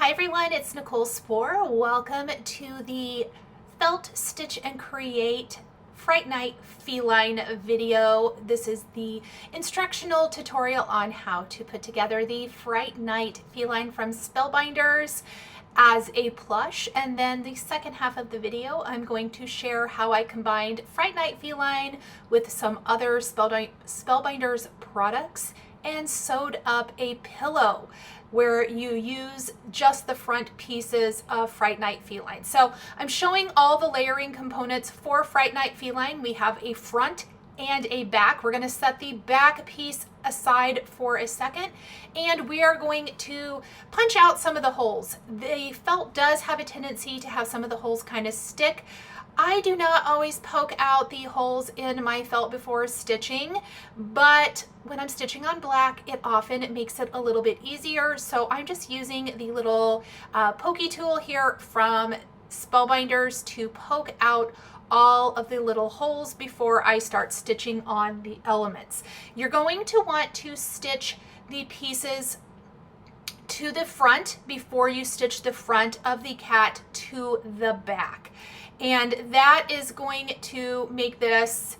Hi everyone, it's Nichol Spohr. Welcome to the Felt, Stitch, and Create Fright Night Feline video. This is the instructional tutorial on how to put together the Fright Night Feline from Spellbinders as a plush, and then the second half of the video I'm going to share how I combined Fright Night Feline with some other Spellbinders products and sewed up a pillow where you use just the front pieces of Fright Night Feline. So I'm showing all the layering components for Fright Night Feline. We have a front and a back. We're going to set the back piece aside for a second, and we are going to punch out some of the holes. The felt does have a tendency to have some of the holes kind of stick. I do not always poke out the holes in my felt before stitching, but when I'm stitching on black, it often makes it a little bit easier. So I'm just using the little pokey tool here from Spellbinders to poke out all of the little holes before I start stitching on the elements. You're going to want to stitch the pieces to the front before you stitch the front of the cat to the back. And that is going to make this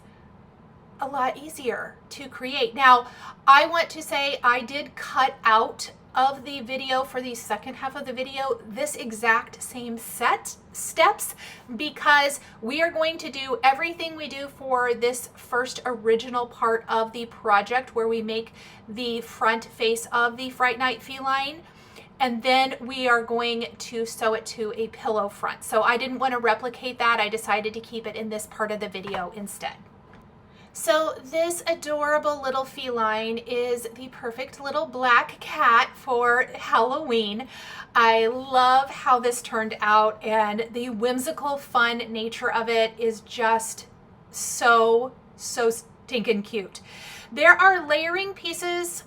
a lot easier to create. Now, I want to say I did cut out of the video for the second half of the video this exact same steps because we are going to do everything we do for this first original part of the project where we make the front face of the Fright Night Feline, and then we are going to sew it to a pillow front. So I didn't want to replicate that. I decided to keep it in this part of the video instead. So this adorable little feline is the perfect little black cat for Halloween. I love how this turned out, and the whimsical fun nature of it is just so stinking cute. There are layering pieces,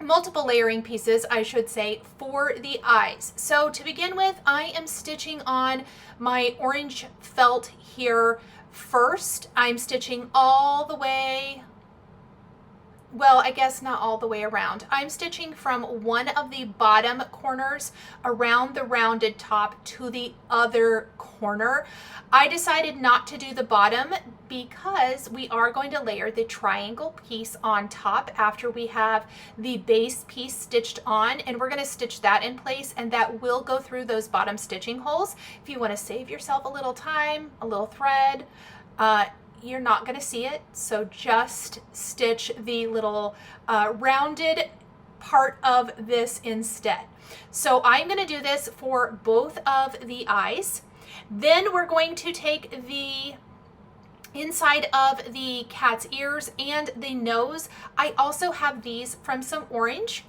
multiple layering pieces, I should say, for the eyes. So to begin with, I am stitching on my orange felt here first. I'm stitching all the way, well, I guess not all the way around. I'm stitching from one of the bottom corners around the rounded top to the other corner. I decided not to do the bottom because we are going to layer the triangle piece on top after we have the base piece stitched on, and we're going to stitch that in place, and that will go through those bottom stitching holes. If you want to save yourself a little time, a little thread, you're not going to see it, so just stitch the little rounded part of this instead. So I'm going to do this for both of the eyes. Then we're going to take the inside of the cat's ears and the nose. I also have these from some orange.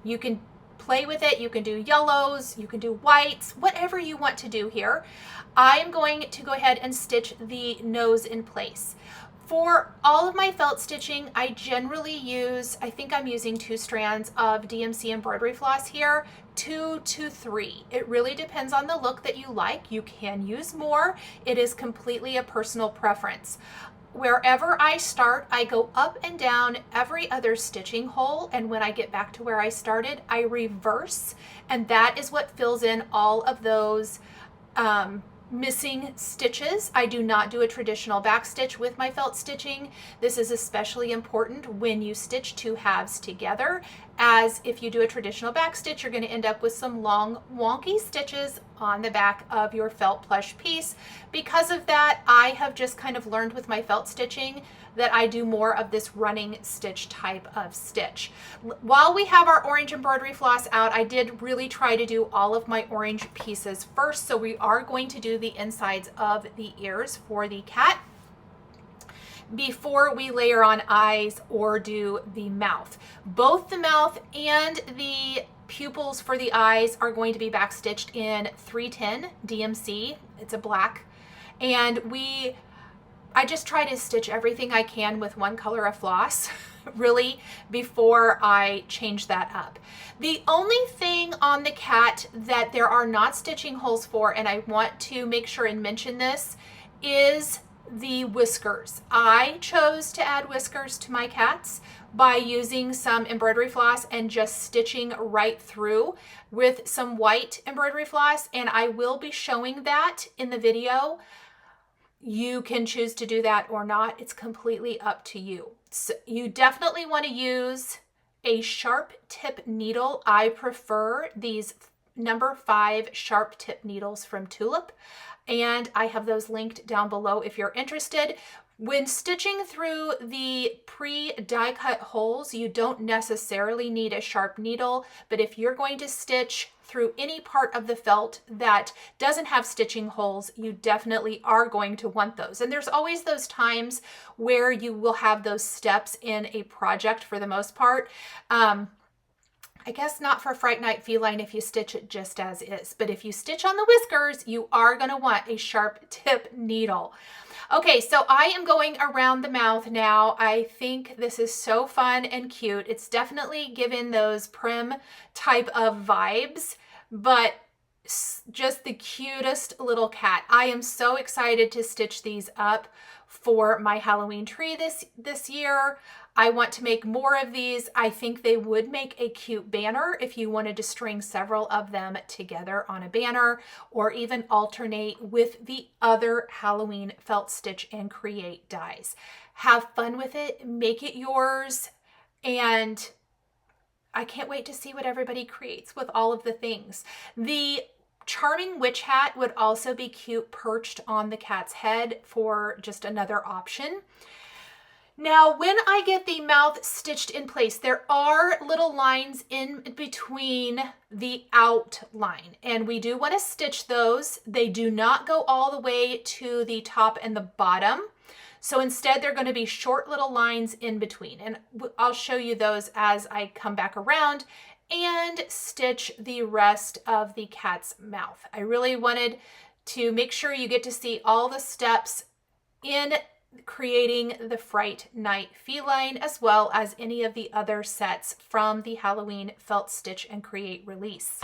You can play with it. You can do yellows, you can do whites, whatever you want to do here. I am going to go ahead and stitch the nose in place. For all of my felt stitching, I generally use, I think I'm using 2 strands of DMC embroidery floss here, 2 to 3. It really depends on the look that you like. You can use more. It is completely a personal preference. Wherever I start, I go up and down every other stitching hole, and when I get back to where I started, I reverse, and that is what fills in all of those missing stitches. I do not do a traditional back stitch with my felt stitching. This is especially important when you stitch 2 halves together, as if you do a traditional back stitch, you're going to end up with some long wonky stitches on the back of your felt plush piece. Because of that, I have just kind of learned with my felt stitching that I do more of this running stitch type of stitch. While we have our orange embroidery floss out, I did really try to do all of my orange pieces first. So we are going to do the insides of the ears for the cat before we layer on eyes or do the mouth. Both the mouth and the pupils for the eyes are going to be back stitched in 310 DMC. It's a black, and I just try to stitch everything I can with one color of floss really before I change that up. The only thing on the cat that there are not stitching holes for, and I want to make sure and mention this, is the whiskers. I chose to add whiskers to my cats by using some embroidery floss and just stitching right through with some white embroidery floss, and I will be showing that in the video. You can choose to do that or not. It's completely up to you. So you definitely want to use a sharp tip needle. I prefer these number 5 sharp tip needles from Tulip, and I have those linked down below if you're interested. When stitching through the pre-die cut holes, you don't necessarily need a sharp needle, but if you're going to stitch through any part of the felt that doesn't have stitching holes, you definitely are going to want those. And there's always those times where you will have those steps in a project for the most part. I guess not for Fright Night Feline if you stitch it just as is, but if you stitch on the whiskers, you are going to want a sharp tip needle. Okay, so I am going around the mouth now. I think this is so fun and cute. It's definitely given those prim type of vibes, but just the cutest little cat. I am so excited to stitch these up for my Halloween tree this year. I want to make more of these. I think they would make a cute banner if you wanted to string several of them together on a banner, or even alternate with the other Halloween felt stitch and create dies. Have fun with it, make it yours, and I can't wait to see what everybody creates with all of the things. The charming witch hat would also be cute perched on the cat's head for just another option. Now, when I get the mouth stitched in place, there are little lines in between the outline, and we do want to stitch those. They do not go all the way to the top and the bottom. So instead, they're going to be short little lines in between, and I'll show you those as I come back around and stitch the rest of the cat's mouth. I really wanted to make sure you get to see all the steps in creating the Fright Night Feline, as well as any of the other sets from the Halloween Felt Stitch and Create release.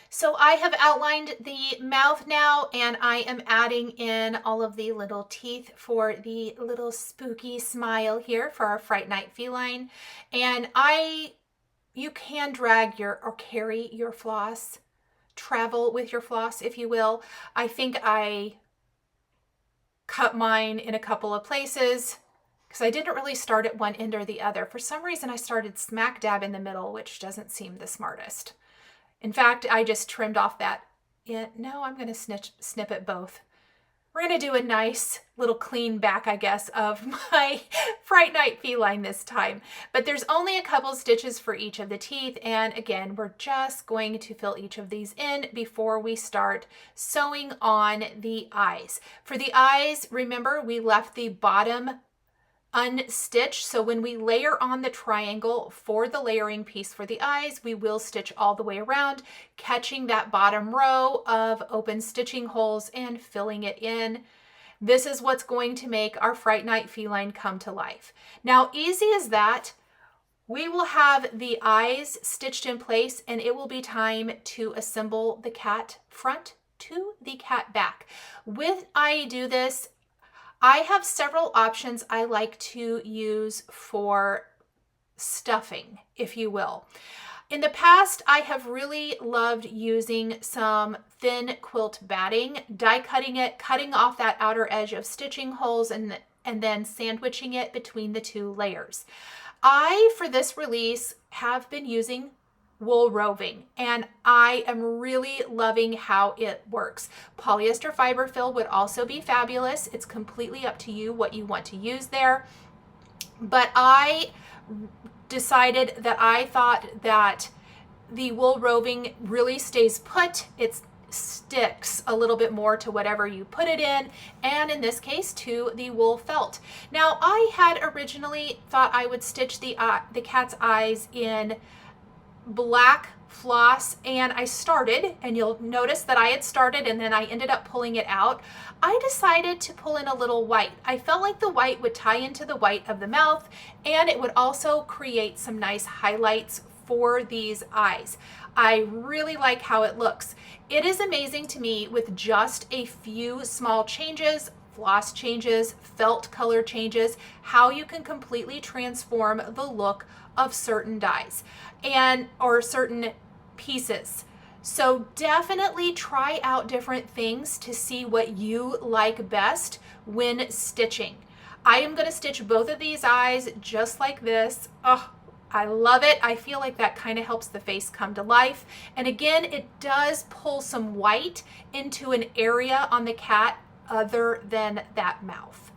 So I have outlined the mouth now, and I am adding in all of the little teeth for the little spooky smile here for our Fright Night Feline. And you can drag or carry your floss, travel with your floss, if you will. I think I cut mine in a couple of places because I didn't really start at one end or the other. For some reason, I started smack dab in the middle, which doesn't seem the smartest. In fact, I just trimmed off that. No, I'm going to snip it both. We're going to do a nice little clean back, I guess, of my Fright Night Feline this time. But there's only a couple stitches for each of the teeth. And again, we're just going to fill each of these in before we start sewing on the eyes. For the eyes, remember, we left the bottom unstitched. So when we layer on the triangle for the layering piece for the eyes, we will stitch all the way around, catching that bottom row of open stitching holes and filling it in. This is what's going to make our Fright Night Feline come to life. Now, easy as that, we will have the eyes stitched in place, and it will be time to assemble the cat front to the cat back. When I do this, I have several options I like to use for stuffing, if you will. In the past, I have really loved using some thin quilt batting, die cutting it, cutting off that outer edge of stitching holes, and then sandwiching it between the two layers. For this release, have been using wool roving, and I am really loving how it works. Polyester fiber fill would also be fabulous. It's completely up to you what you want to use there, but I decided that I thought that the wool roving really stays put. It sticks a little bit more to whatever you put it in, and in this case to the wool felt. Now, I had originally thought I would stitch the cat's eyes in black floss, and I started, and you'll notice that I had started and then I ended up pulling it out. I decided to pull in a little white. I felt like the white would tie into the white of the mouth, and it would also create some nice highlights for these eyes. I really like how it looks. It is amazing to me with just a few small changes floss changes, felt color changes, how you can completely transform the look of certain dies or certain pieces. So definitely try out different things to see what you like best when stitching. I am going to stitch both of these eyes just like this. Oh, I love it. I feel like that kind of helps the face come to life. And again, it does pull some white into an area on the cat other than that mouth.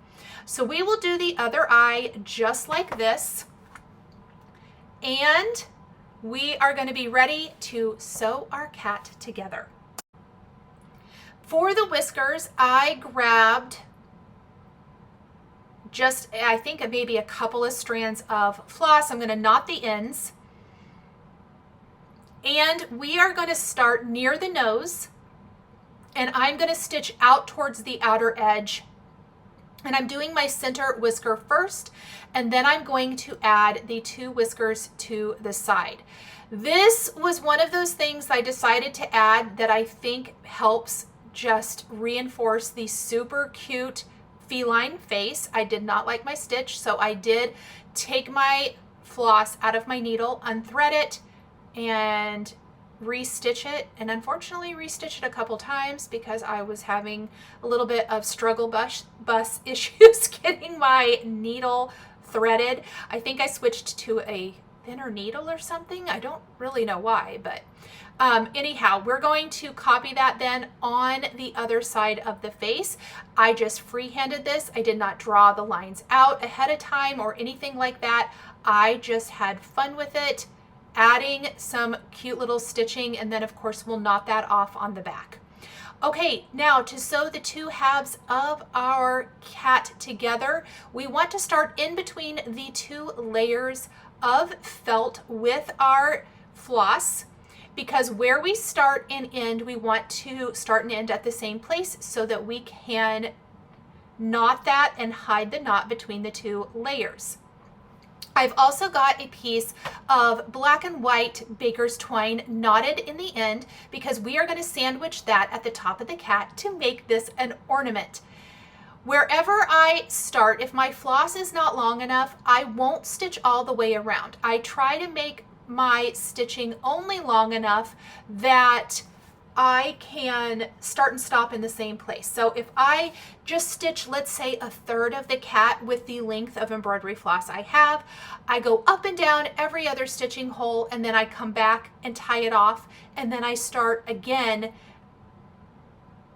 So we will do the other eye just like this. And we are going to be ready to sew our cat together. For the whiskers, I grabbed just, I think maybe a couple of strands of floss. I'm going to knot the ends. And we are going to start near the nose. And I'm going to stitch out towards the outer edge. And I'm doing my center whisker first, and then I'm going to add the 2 whiskers to the side. This was one of those things I decided to add that I think helps just reinforce the super cute feline face. I did not like my stitch, so I did take my floss out of my needle, unthread it, and restitch it, and unfortunately restitch it a couple times because I was having a little bit of struggle bus issues getting my needle threaded. I think I switched to a thinner needle or something. I don't really know why, but anyhow, we're going to copy that then on the other side of the face. I just freehanded this. I did not draw the lines out ahead of time or anything like that. I just had fun with it, adding some cute little stitching, and then of course we'll knot that off on the back. Okay, now to sew the 2 halves of our cat together, we want to start in between the 2 layers of felt with our floss, because where we start and end, we want to start and end at the same place so that we can knot that and hide the knot between the 2 layers. I've also got a piece of black and white baker's twine knotted in the end because we are going to sandwich that at the top of the cat to make this an ornament. Wherever I start, if my floss is not long enough, I won't stitch all the way around. I try to make my stitching only long enough that I can start and stop in the same place. So if I just stitch, let's say, a third of the cat with the length of embroidery floss I have, I go up and down every other stitching hole, and then I come back and tie it off, and then I start again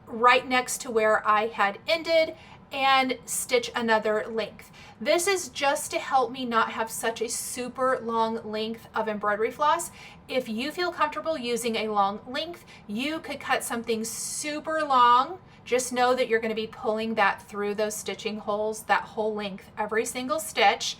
right next to where I had ended and stitch another length. This is just to help me not have such a super long length of embroidery floss. If you feel comfortable using a long length, you could cut something super long. Just know that you're going to be pulling that through those stitching holes, that whole length, every single stitch.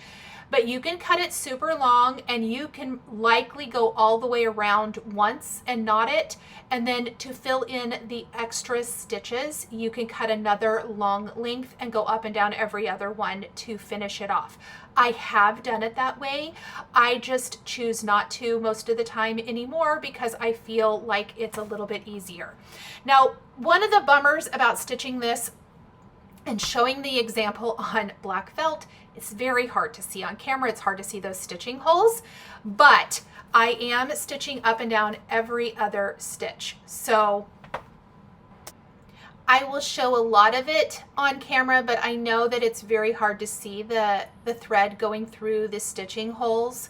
But you can cut it super long, and you can likely go all the way around once and knot it. And then to fill in the extra stitches, you can cut another long length and go up and down every other one to finish it off. I have done it that way. I just choose not to most of the time anymore because I feel like it's a little bit easier. Now, one of the bummers about stitching this and showing the example on black felt, it's very hard to see on camera. It's hard to see those stitching holes, but I am stitching up and down every other stitch. So I will show a lot of it on camera, but I know that it's very hard to see the thread going through the stitching holes.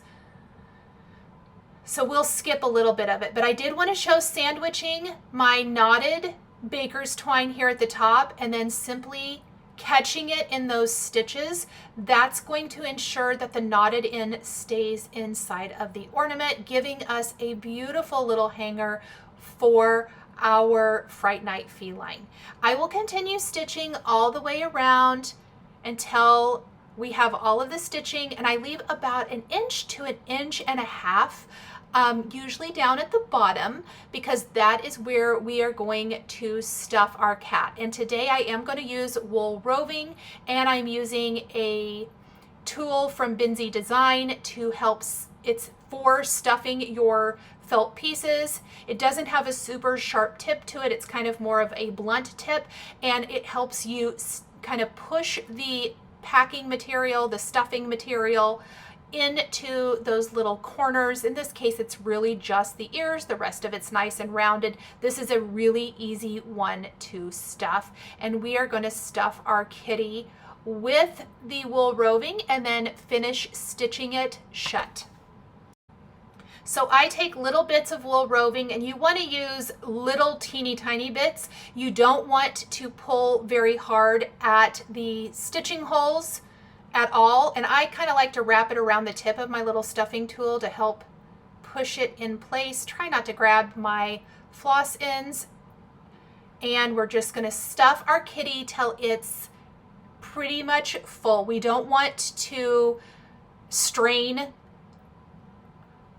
So we'll skip a little bit of it, but I did want to show sandwiching my knotted baker's twine here at the top and then simply catching it in those stitches. That's going to ensure that the knotted end stays inside of the ornament, giving us a beautiful little hanger for our Fright Night feline. I will continue stitching all the way around until we have all of the stitching, and I leave about 1 inch to 1.5 inches usually down at the bottom, because that is where we are going to stuff our cat. And today I am going to use wool roving, and I'm using a tool from Benzie Design to help. It's for stuffing your felt pieces. It doesn't have a super sharp tip to it. It's kind of more of a blunt tip, and it helps you kind of push the packing material, the stuffing material, into those little corners. In this case, it's really just the ears. The rest of it's nice and rounded. This is a really easy one to stuff. And we are going to stuff our kitty with the wool roving and then finish stitching it shut. So I take little bits of wool roving, and you want to use little teeny tiny bits. You don't want to pull very hard at the stitching holes at all. And I kind of like to wrap it around the tip of my little stuffing tool to help push it in place. Try not to grab my floss ends. And we're just going to stuff our kitty till it's pretty much full. We don't want to strain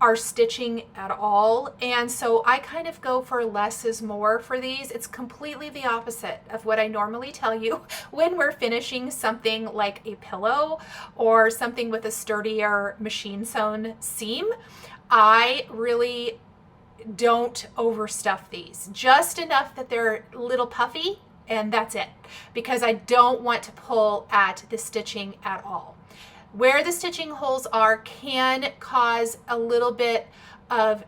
our stitching at all. And so I kind of go for less is more for these. It's completely the opposite of what I normally tell you when we're finishing something like a pillow or something with a sturdier machine sewn seam. I really don't overstuff these, just enough that they're a little puffy, and that's it, because I don't want to pull at the stitching at all. Where the stitching holes are can cause a little bit of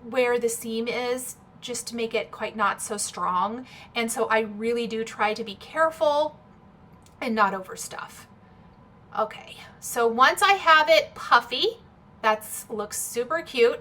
where the seam is, just to make it quite not so strong. And so I really do try to be careful and not overstuff. Okay, so once I have it puffy, that looks super cute,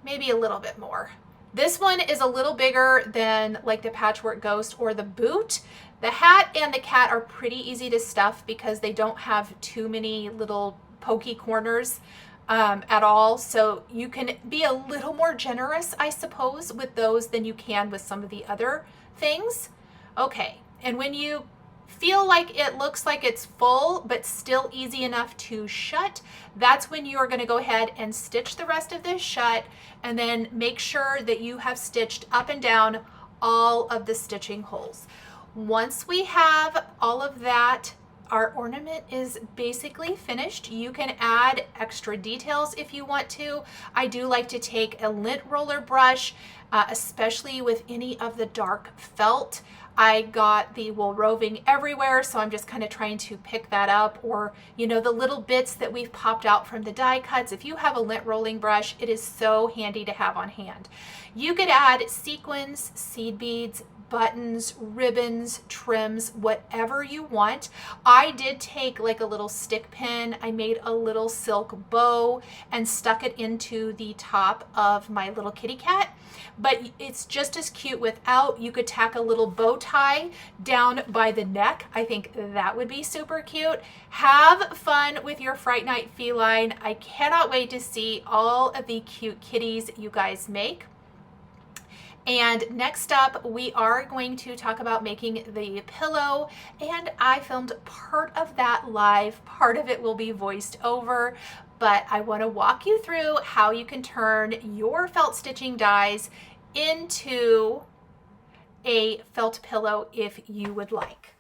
maybe a little bit more. This one is a little bigger than like the Patchwork Ghost or the boot. The hat and the cat are pretty easy to stuff because they don't have too many little pokey corners at all. So you can be a little more generous, I suppose, with those than you can with some of the other things. Okay, and when you feel like it looks like it's full but still easy enough to shut, that's when you're going to go ahead and stitch the rest of this shut, and then make sure that you have stitched up and down all of the stitching holes. Once we have all of that, our ornament is basically finished. You can add extra details if you want to. I do like to take a lint roller brush, especially with any of the dark felt. I got the wool roving everywhere, so I'm just kind of trying to pick that up, or the little bits that we've popped out from the die cuts. If you have a lint rolling brush, it is so handy to have on hand. You could add sequins, seed beads, buttons, ribbons, trims, whatever you want. I did take like a little stick pin. I made a little silk bow and stuck it into the top of my little kitty cat, but it's just as cute without. You could tack a little bow tie down by the neck. I think that would be super cute. Have fun with your Fright Night feline. I cannot wait to see all of the cute kitties you guys make. And next up, we are going to talk about making the pillow, and I filmed part of that live. Part of it will be voiced over, but I want to walk you through how you can turn your felt stitching dies into a felt pillow if you would like.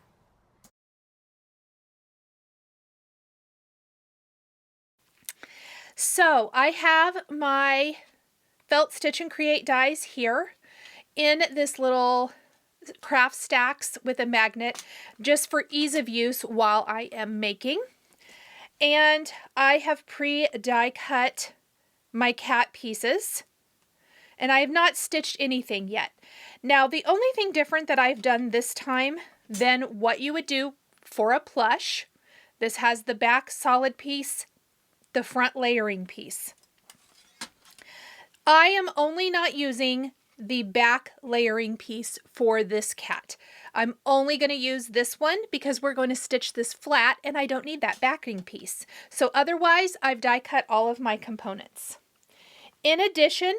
So I have my felt stitch and create dies here in this little craft stacks with a magnet, just for ease of use while I am making. And I have pre-die cut my cat pieces, and I have not stitched anything yet. Now, the only thing different that I've done this time than what you would do for a plush, this has the back solid piece, the front layering piece. I am only not using the back layering piece for this cat. I'm only going to use this one because we're going to stitch this flat and I don't need that backing piece. So otherwise, I've die cut all of my components. In addition,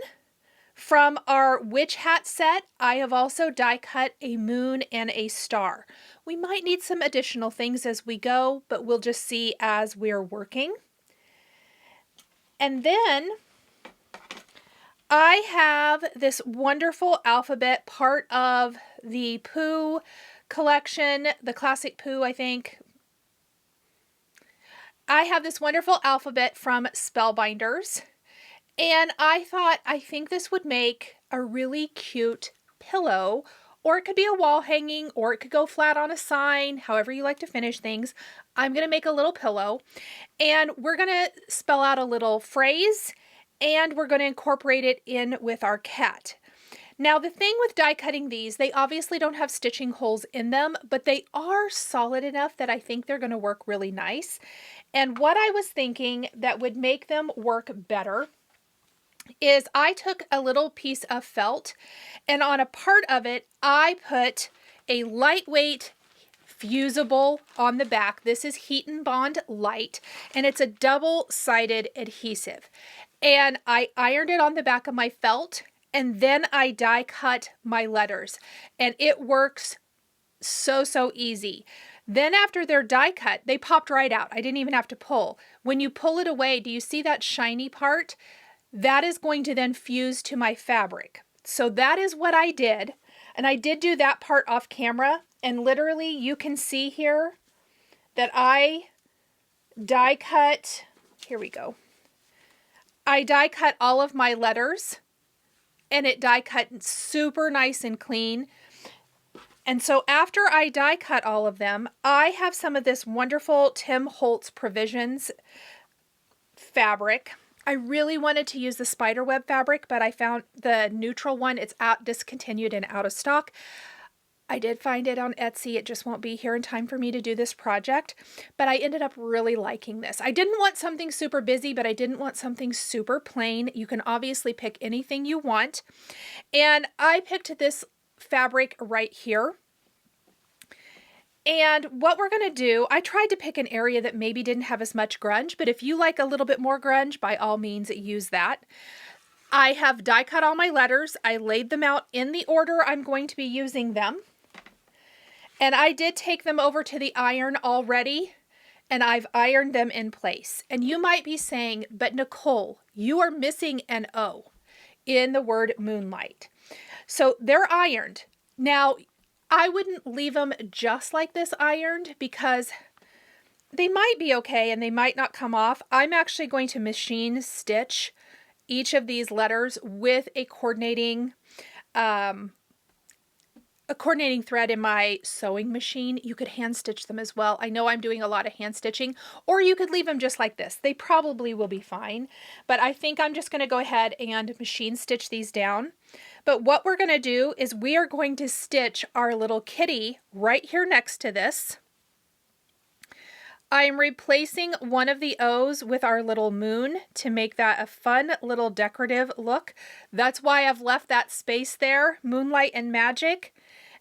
from our witch hat set, I have also die cut a moon and a star. We might need some additional things as we go, but we'll just see as we're working. And then I have this wonderful alphabet, part of the Pooh collection, the classic Pooh, I think. I have this wonderful alphabet from Spellbinders, and I thought, I think this would make a really cute pillow or it could be a wall hanging, or it could go flat on a sign, however you like to finish things. I'm going to make a little pillow, and we're going to spell out a little phrase, and we're going to incorporate it in with our cat. Now, the thing with die cutting these, they obviously don't have stitching holes in them, but they are solid enough that I think they're going to work really nice. And what I was thinking that would make them work better is I took a little piece of felt, and on a part of it, I put a lightweight fusible on the back. This is Heat and Bond Light, and it's a double-sided adhesive. And I ironed it on the back of my felt, and then I die cut my letters, and it works so easy. Then after they're die cut, they popped right out. I didn't even have to pull. When you pull it away, do you see that shiny part? That is going to then fuse to my fabric. So that is what I did. And I did do that part off camera, and literally you can see here that I die cut, here we go. I die cut all of my letters, and it die cut super nice and clean. And so after I die cut all of them, I have some of this wonderful Tim Holtz Provisions fabric. I really wanted to use the spiderweb fabric, but I found the neutral one. It's discontinued and out of stock. I did find it on Etsy. It just won't be here in time for me to do this project, but I ended up really liking this. I didn't want something super busy, but I didn't want something super plain. You can obviously pick anything you want. And I picked this fabric right here. And what we're going to do, I tried to pick an area that maybe didn't have as much grunge, but if you like a little bit more grunge, by all means use that. I have die cut all my letters. I laid them out in the order I'm going to be using them. And I did take them over to the iron already, and I've ironed them in place. And you might be saying, but Nicole, you are missing an O in the word moonlight. So they're ironed. Now, I wouldn't leave them just like this ironed because they might be okay and they might not come off. I'm actually going to machine stitch each of these letters with a coordinating thread in my sewing machine. You could hand stitch them as well. I know I'm doing a lot of hand stitching, or you could leave them just like this. They probably will be fine, but I think I'm just going to go ahead and machine stitch these down. But what we're going to do is we are going to stitch our little kitty right here next to this. I'm replacing one of the O's with our little moon to make that a fun little decorative look. That's why I've left that space there, moonlight and magic.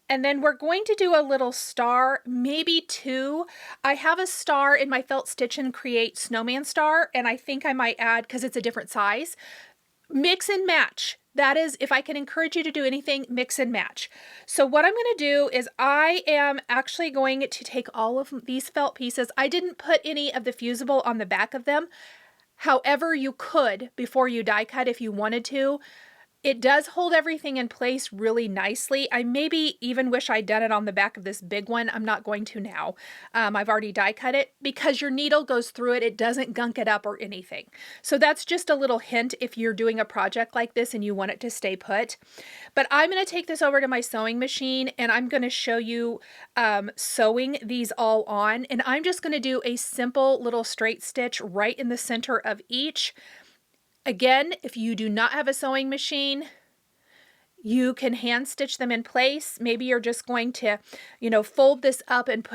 And then we're going to do a little star, maybe two. I have a star in my Felt Stitch and Create Snowman star, and I think I might add, because it's a different size, mix and match. That is, if I can encourage you to do anything, mix and match. So what I'm going to do is I am actually going to take all of these felt pieces. I didn't put any of the fusible on the back of them. However, you could before you die cut if you wanted to. It does hold everything in place really nicely. I maybe even wish I'd done it on the back of this big one. I'm not going to now. I've already die cut it because your needle goes through it. It doesn't gunk it up or anything. So that's just a little hint if you're doing a project like this and you want it to stay put. But I'm going to take this over to my sewing machine and I'm going to show you sewing these all on. And I'm just going to do a simple little straight stitch right in the center of each. Again, if you do not have a sewing machine, you can hand stitch them in place. Maybe you're just going to, fold this up and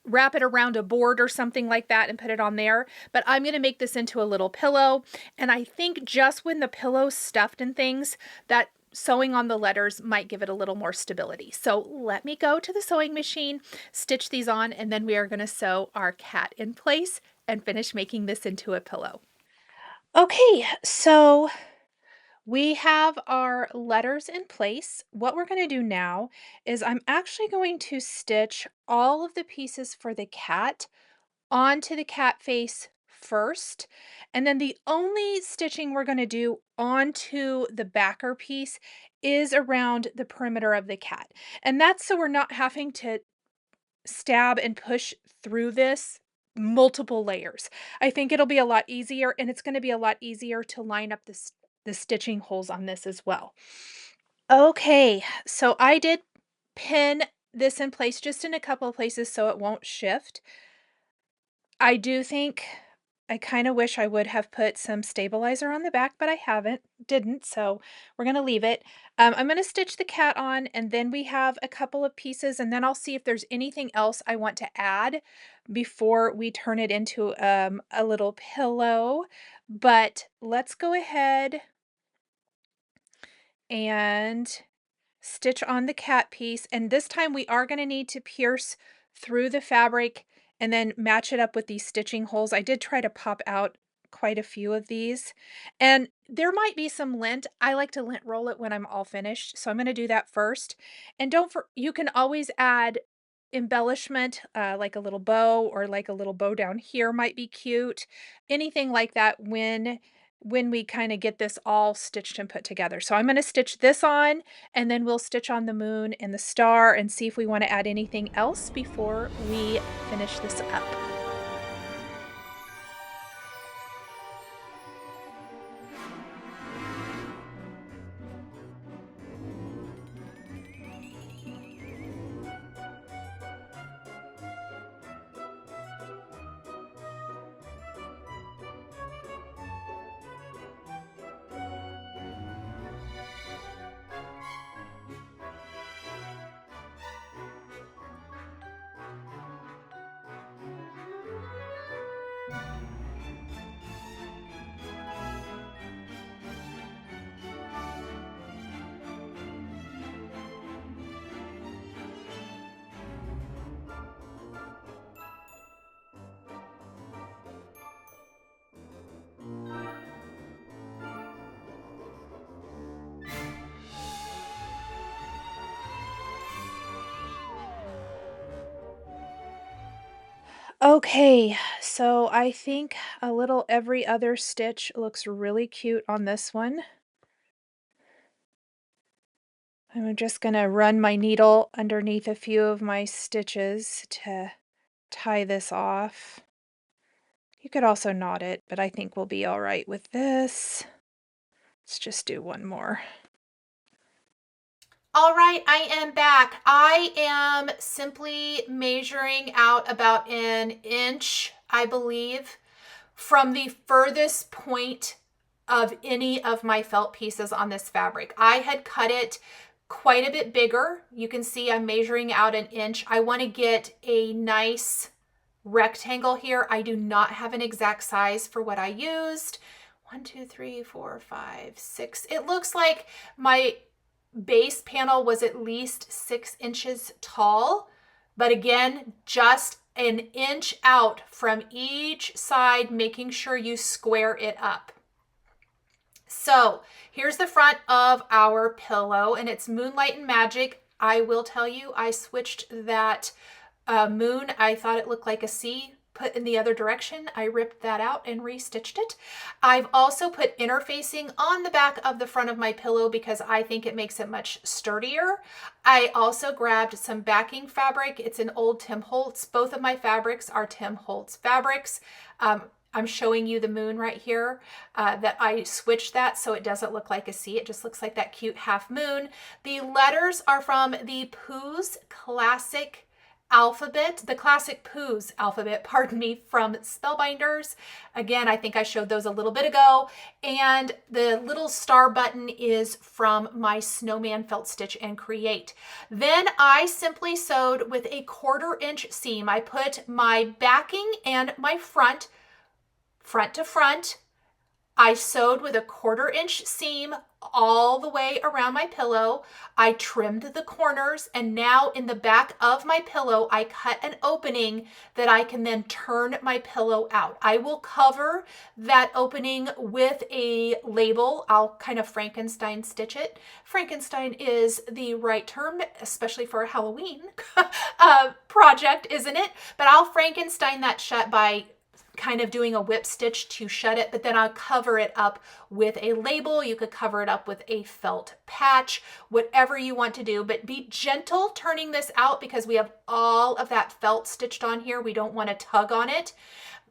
wrap it around a board or something like that and put it on there. But I'm going to make this into a little pillow. And I think just when the pillow's stuffed and things, that sewing on the letters might give it a little more stability. So let me go to the sewing machine, stitch these on, and then we are going to sew our cat in place and finish making this into a pillow. Okay, so we have our letters in place. What we're going to do now is I'm actually going to stitch all of the pieces for the cat onto the cat face first. And then the only stitching we're going to do onto the backer piece is around the perimeter of the cat. And that's so we're not having to stab and push through this multiple layers. I think it'll be a lot easier, and it's going to be a lot easier to line up the stitching holes on this as well. Okay, so I did pin this in place just in a couple of places so it won't shift. I do think I kind of wish I would have put some stabilizer on the back, but I didn't, so we're going to leave it. I'm going to stitch the cat on, and then we have a couple of pieces, and then I'll see if there's anything else I want to add before we turn it into a little pillow. But let's go ahead and stitch on the cat piece, and this time we are going to need to pierce through the fabric and then match it up with these stitching holes. I did try to pop out quite a few of these, and there might be some lint. I like to lint roll it when I'm all finished, so I'm going to do that first. And you can always add embellishment, like a little bow, or like a little bow down here might be cute. Anything like that when we kind of get this all stitched and put together. So I'm going to stitch this on, and then we'll stitch on the moon and the star and see if we want to add anything else before we finish this up. Okay, so I think a little every other stitch looks really cute on this one. I'm just going to run my needle underneath a few of my stitches to tie this off. You could also knot it, but I think we'll be all right with this. Let's just do one more. All right, I am back. I am simply measuring out about 1 inch, I believe, from the furthest point of any of my felt pieces on this fabric. I had cut it quite a bit bigger. You can see I'm measuring out 1 inch. I want to get a nice rectangle here. I do not have an exact size for what I used. 1, 2, 3, 4, 5, 6. It looks like my base panel was at least 6 inches tall, but again, just 1 inch out from each side, making sure you square it up. So here's the front of our pillow, and it's Moonlight and Magic. I will tell you, I switched that moon. I thought it looked like a C put in the other direction. I ripped that out and restitched it. I've also put interfacing on the back of the front of my pillow because I think it makes it much sturdier. I also grabbed some backing fabric. It's an old Tim Holtz. Both of my fabrics are Tim Holtz fabrics. I'm showing you the moon right here, that I switched that so it doesn't look like a C. It just looks like that cute half moon. The letters are from the Pooh's Classic Alphabet, the classic Pooh's alphabet, pardon me, from Spellbinders. Again, I think I showed those a little bit ago. And the little star button is from my Snowman Felt Stitch and Create. Then I simply sewed with a 1/4 inch seam. I put my backing and my front to front. I sewed with a 1/4 inch seam all the way around my pillow. I trimmed the corners, and now in the back of my pillow, I cut an opening that I can then turn my pillow out. I will cover that opening with a label. I'll kind of Frankenstein stitch it. Frankenstein is the right term, especially for a Halloween project, isn't it? But I'll Frankenstein that shut by kind of doing a whip stitch to shut it, but then I'll cover it up with a label. You could cover it up with a felt patch, whatever you want to do, but be gentle turning this out because we have all of that felt stitched on here. We don't want to tug on it.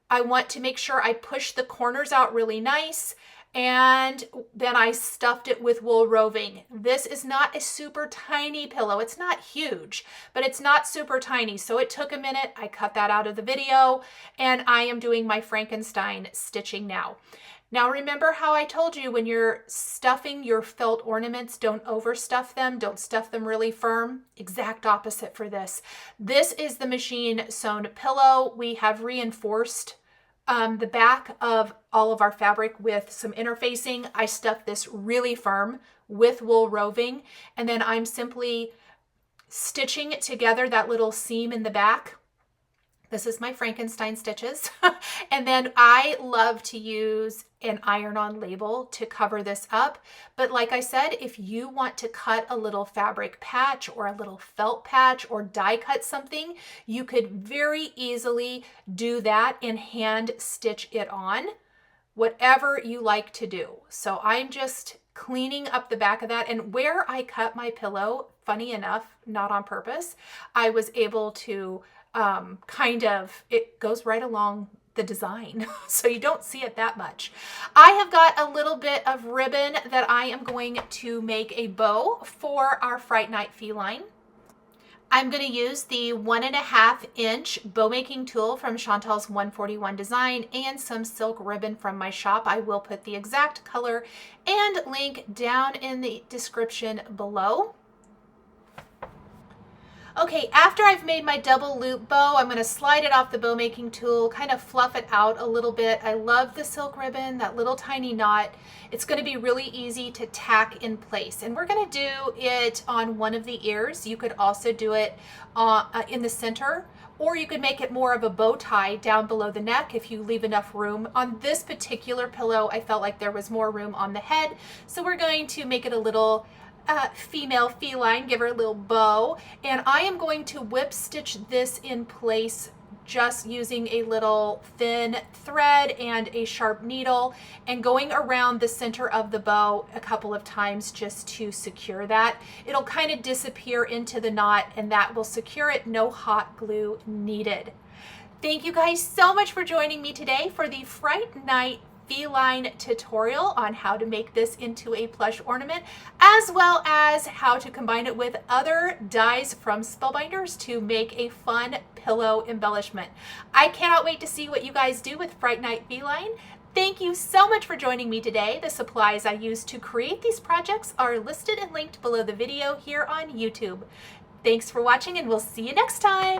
I want to make sure I push the corners out really nice. and then I stuffed it with wool roving. This is not a super tiny pillow. It's not huge, but it's not super tiny. So it took a minute. I cut that out of the video, and I am doing my Frankenstein stitching now. Now remember how I told you when you're stuffing your felt ornaments, don't overstuff them, don't stuff them really firm. Exact opposite for this. This is the machine sewn pillow. We have reinforced the back of all of our fabric with some interfacing. I stuffed this really firm with wool roving, and then I'm simply stitching it together, that little seam in the back. This is my Frankenstein stitches. And then I love to use an iron-on label to cover this up. But like I said, if you want to cut a little fabric patch or a little felt patch or die cut something, you could very easily do that and hand stitch it on, whatever you like to do. So I'm just cleaning up the back of that. And where I cut my pillow, funny enough, not on purpose, I was able to it goes right along the design, so you don't see it that much. I have got a little bit of ribbon that I am going to make a bow for our Fright Night Feline. I'm going to use the 1.5 inch bow making tool from Chantal's 141 design and some silk ribbon from my shop. I will put the exact color and link down in the description below. Okay, after I've made my double loop bow, I'm going to slide it off the bow making tool, kind of fluff it out a little bit. I love the silk ribbon, that little tiny knot. It's going to be really easy to tack in place. And we're going to do it on one of the ears. You could also do it in the center, or you could make it more of a bow tie down below the neck if you leave enough room. On this particular pillow, I felt like there was more room on the head. So we're going to make it a little female feline, give her a little bow, and I am going to whip stitch this in place just using a little thin thread and a sharp needle and going around the center of the bow a couple of times just to secure that. It'll kind of disappear into the knot and that will secure it. No hot glue needed. Thank you guys so much for joining me today for the Fright Night Feline tutorial on how to make this into a plush ornament, as well as how to combine it with other dies from Spellbinders to make a fun pillow embellishment. I cannot wait to see what you guys do with Fright Night Feline. Thank you so much for joining me today. The supplies I used to create these projects are listed and linked below the video here on YouTube. Thanks for watching, and we'll see you next time.